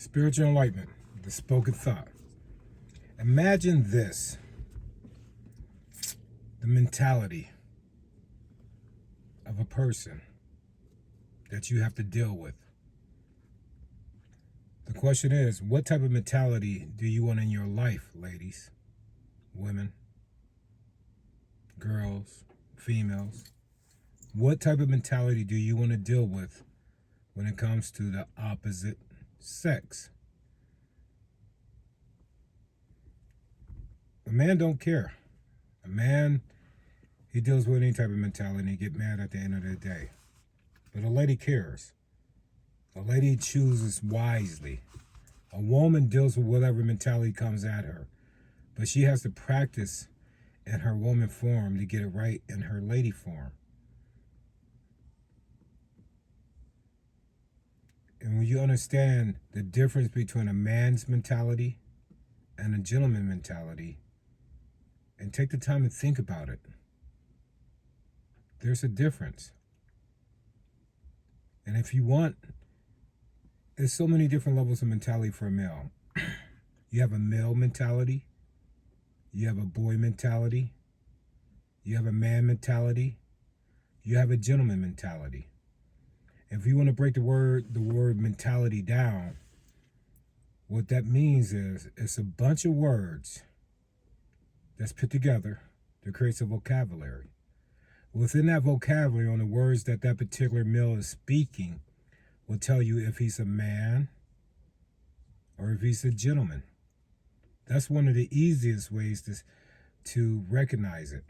Spiritual enlightenment, the spoken thought. Imagine this, the mentality of a person that you have to deal with. The question is, what type of mentality do you want in your life, ladies, women, girls, females? What type of mentality do you want to deal with when it comes to the opposite sex? A man don't care. A man, he deals with any type of mentality and he get mad at the end of the day. But a lady cares. A lady chooses wisely. A woman deals with whatever mentality comes at her. But she has to practice in her woman form to get it right in her lady form. And when you understand the difference between a man's mentality and a gentleman mentality, and take the time to think about it, there's a difference. And if you want, there's so many different levels of mentality for a male. You have a male mentality, you have a boy mentality, you have a man mentality, you have a gentleman mentality. If you want to break the word mentality down, what that means is it's a bunch of words that's put together that creates a vocabulary. Within that vocabulary, on the words that that particular male is speaking, will tell you if he's a man or if he's a gentleman. That's one of the easiest ways to recognize it.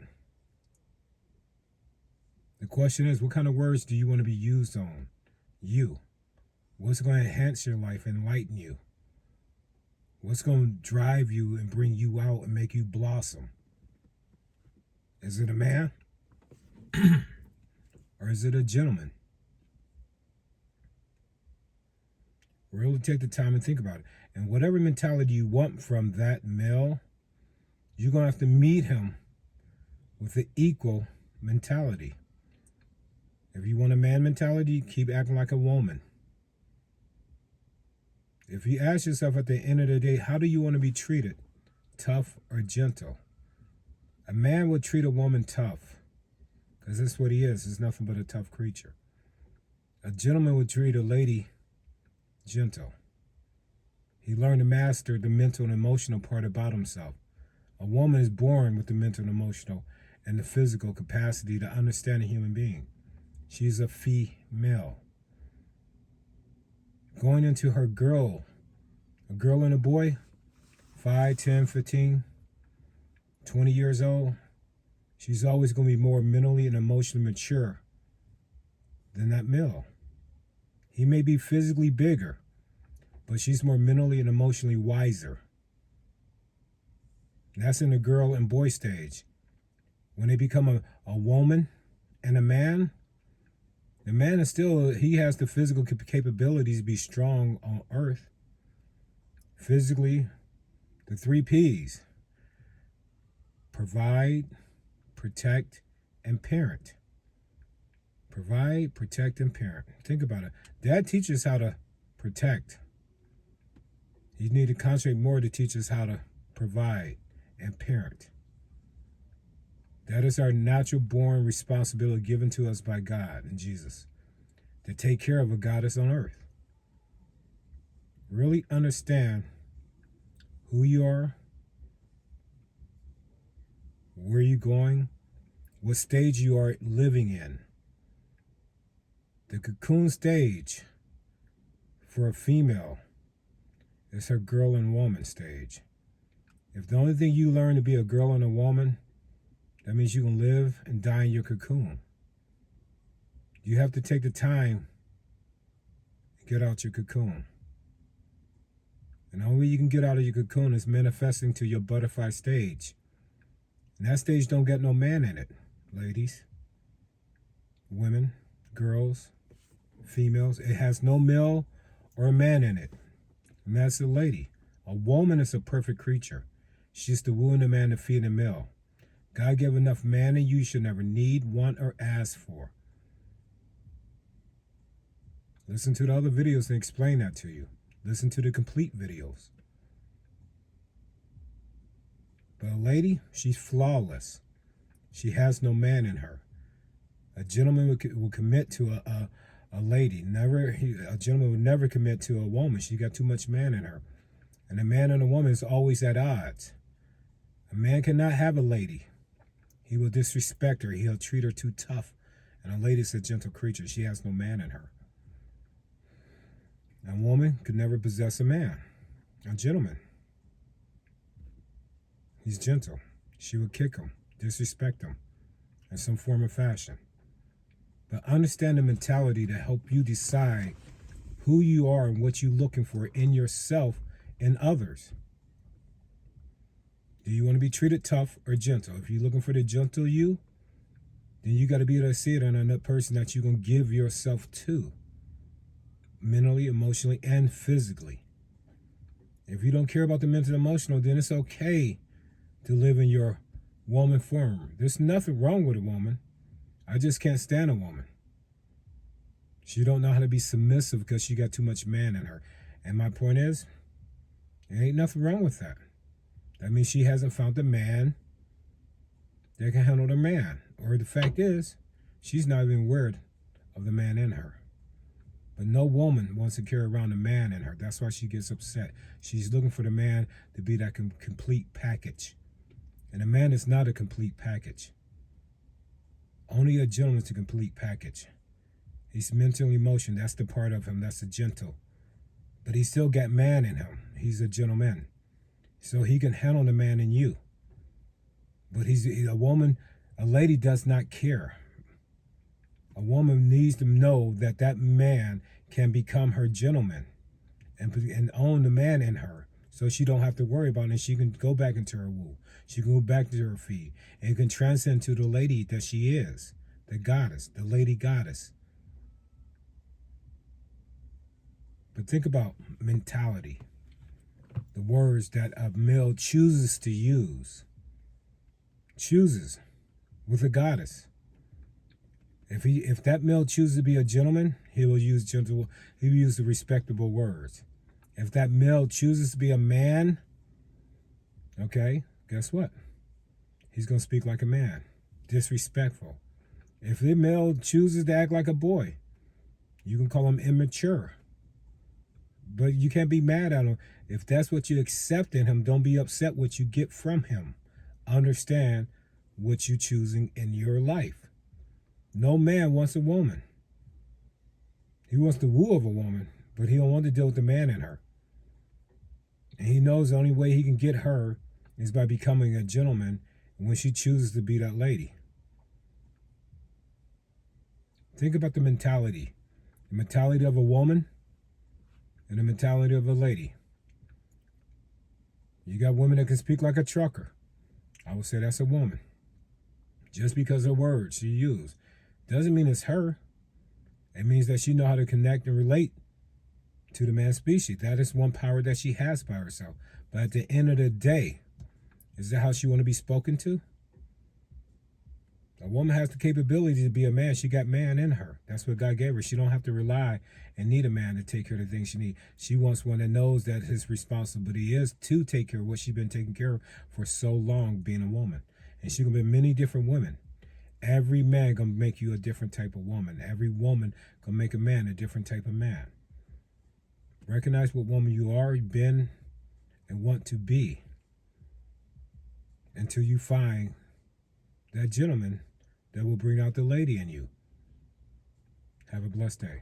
The question is, what kind of words do you want to be used on? You. What's going to enhance your life, enlighten you? What's going to drive you and bring you out and make you blossom? Is it a man? Or is it a gentleman? Really take the time and think about it. And whatever mentality you want from that male, you're going to have to meet him with the equal mentality. If you want a man mentality, keep acting like a woman. If you ask yourself at the end of the day, how do you want to be treated? Tough or gentle? A man would treat a woman tough, because that's what he is. He's nothing but a tough creature. A gentleman would treat a lady gentle. He learned to master the mental and emotional part about himself. A woman is born with the mental and emotional and the physical capacity to understand a human being. She's a female. Going into her girl, a girl and a boy, 5, 10, 15, 20 years old, she's always going to be more mentally and emotionally mature than that male. He may be physically bigger, but she's more mentally and emotionally wiser. And that's in the girl and boy stage. When they become a woman and a man, the man is still, he has the physical capabilities to be strong on earth. Physically, the 3 P's. Provide, protect, and parent. Provide, protect, and parent. Think about it. Dad teaches how to protect. You need to concentrate more to teach us how to provide and parent. That is our natural born responsibility given to us by God and Jesus, to take care of a goddess on earth. Really understand who you are, where you're going, what stage you are living in. The cocoon stage for a female is her girl and woman stage. If the only thing you learn to be a girl and a woman, that means you can live and die in your cocoon. You have to take the time to get out your cocoon. And the only way you can get out of your cocoon is manifesting to your butterfly stage. And that stage don't get no man in it, ladies, women, girls, females. It has no male or a man in it. And that's a lady. A woman is a perfect creature. She's the wooing a man to feed a male. God gave enough man in you should never need, want, or ask for. Listen to the other videos and explain that to you. Listen to the complete videos. But a lady, she's flawless. She has no man in her. A gentleman will commit to a lady. A gentleman would never commit to a woman. She got too much man in her. And a man and a woman is always at odds. A man cannot have a lady. He will disrespect her. He'll treat her too tough. And a lady is a gentle creature. She has no man in her. A woman could never possess a man, a gentleman. He's gentle. She would kick him, disrespect him in some form or fashion. But understand the mentality to help you decide who you are and what you're looking for in yourself and others. Do you want to be treated tough or gentle? If you're looking for the gentle you, then you got to be able to see it in another person that you're going to give yourself to. Mentally, emotionally, and physically. If you don't care about the mental and emotional, then it's okay to live in your woman form. There's nothing wrong with a woman. I just can't stand a woman. She don't know how to be submissive because she got too much man in her. And my point is, there ain't nothing wrong with that. That means she hasn't found a man that can handle the man. Or the fact is, she's not even aware of the man in her. But no woman wants to carry around a man in her. That's why she gets upset. She's looking for the man to be that complete package. And a man is not a complete package. Only a gentleman is a complete package. He's mental and emotion. That's the part of him. That's the gentle. But he still got man in him. He's a gentleman. So he can handle the man in you. But he's a woman, a lady does not care. A woman needs to know that that man can become her gentleman and own the man in her, so she don't have to worry about it. And she can go back into her womb. She can go back to her feet and can transcend to the lady that she is, the goddess, the lady goddess. But think about mentality, the words that a male chooses to use. Chooses with a goddess. If that male chooses to be a gentleman, he will use the respectable words. If that male chooses to be a man, okay, guess what? He's going to speak like a man, disrespectful. If the male chooses to act like a boy, you can call him immature. But you can't be mad at him. If that's what you accept in him, don't be upset what you get from him. Understand what you're choosing in your life. No man wants a woman. He wants the woo of a woman, but he don't want to deal with the man in her. And he knows the only way he can get her is by becoming a gentleman when she chooses to be that lady. Think about the mentality. The mentality of a woman and the mentality of a lady. You got women that can speak like a trucker. I would say that's a woman. Just because of words she used. Doesn't mean it's her. It means that she knows how to connect and relate to the man species. That is one power that she has by herself. But at the end of the day, is that how she want to be spoken to? A woman has the capability to be a man. She got man in her. That's what God gave her. She don't have to rely and need a man to take care of the things she needs. She wants one that knows that his responsibility is to take care of what she's been taking care of for so long being a woman. And she can be many different women. Every man gonna make you a different type of woman. Every woman gonna make a man a different type of man. Recognize what woman you are, been, and want to be until you find that gentleman that will bring out the lady in you. Have a blessed day.